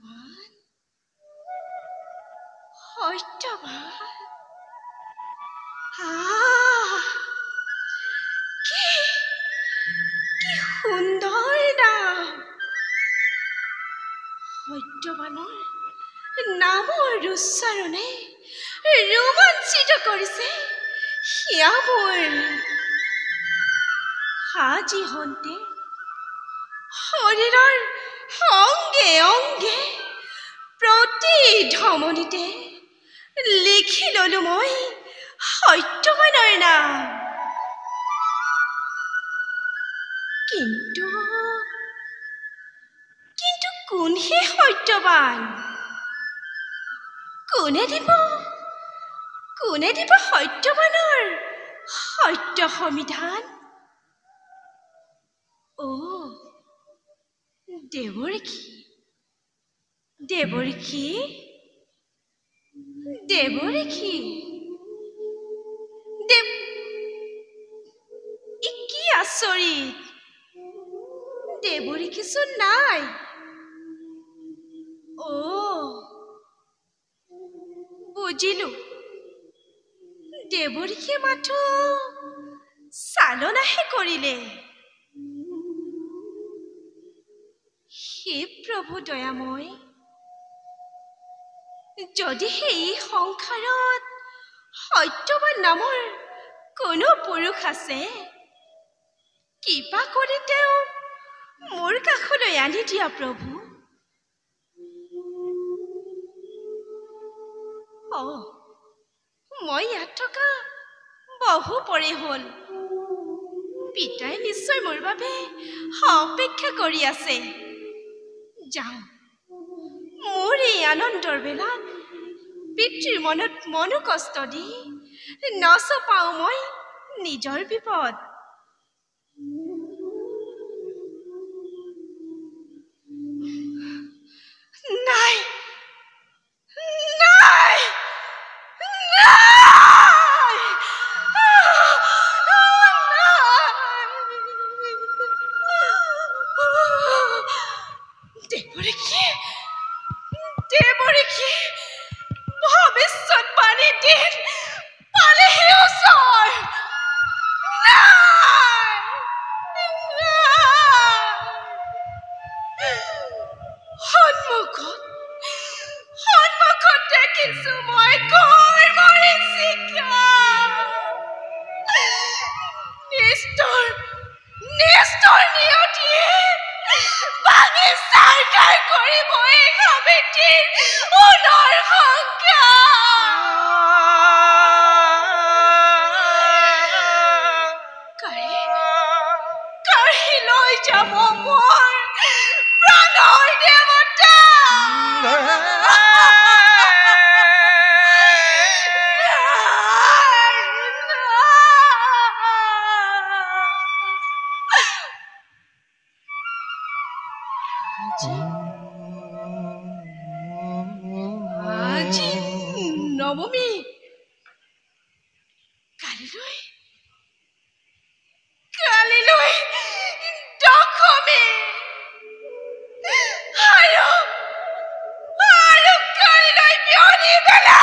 সত্যবান সত্যবান কি কি সুন্দৰ নাম সত্যবানৰ নামৰ উচ্চাৰণে ৰোমাঞ্চিত কৰিছে হিয়া মোৰ আজি হন্তে শৰীৰৰ অংগে অংগে প্ৰতি ধমনীতে লিখি ললো মই সত্যবানৰ নাম কিন্তু কিন্তু কোনহে সত্যবান কোনে দিব সত্যবানৰ সত্য সমিধান ও দেৱৰ্ষী দেৱৰ্ষী দেৱৰ্ষী দেৱ কি আচৰিত দেৱৰ্ষীচোন নাই ও বুজিলো দেৱৰ্ষীয়ে মাথো চালনাহে কৰিলে হে প্ৰভু দয়াময় যদি সেই সংসাৰত সত্যবান নামৰ কোনো পুৰুষ আছে কৃপা কৰি তেওঁ মোৰ কাষলৈ আনি দিয়া প্ৰভু মই ইয়াত থকা বহু পৰে হ'ল পিতাই নিশ্চয় মোৰ বাবে অপেক্ষা কৰি আছে যাওঁ মোৰ এই আনন্দৰ বেলাত পিতৃৰ মনত মনো কষ্ট দি নচপাওঁ মই নিজৰ বিপদ নাই নাই দেৱৰ্ষী ভৱিষ্যতবাণী দিন পালেহে ওচৰ সন্মুখত দেখিছো মই ঘৰ মৰিচিকা নিষ্ঠুৰ নিয়তিয়ে ভাঙি চাৰকাৰ কৰিব এই সমিতিৰ পুনৰ সংখ্যা কাঢ়ি লৈ যাব মোৰ প্ৰাণৰ দেৱতা আজি নৱমী কালিলৈ দশমী আৰু কালিলৈ বিয়লি বেলা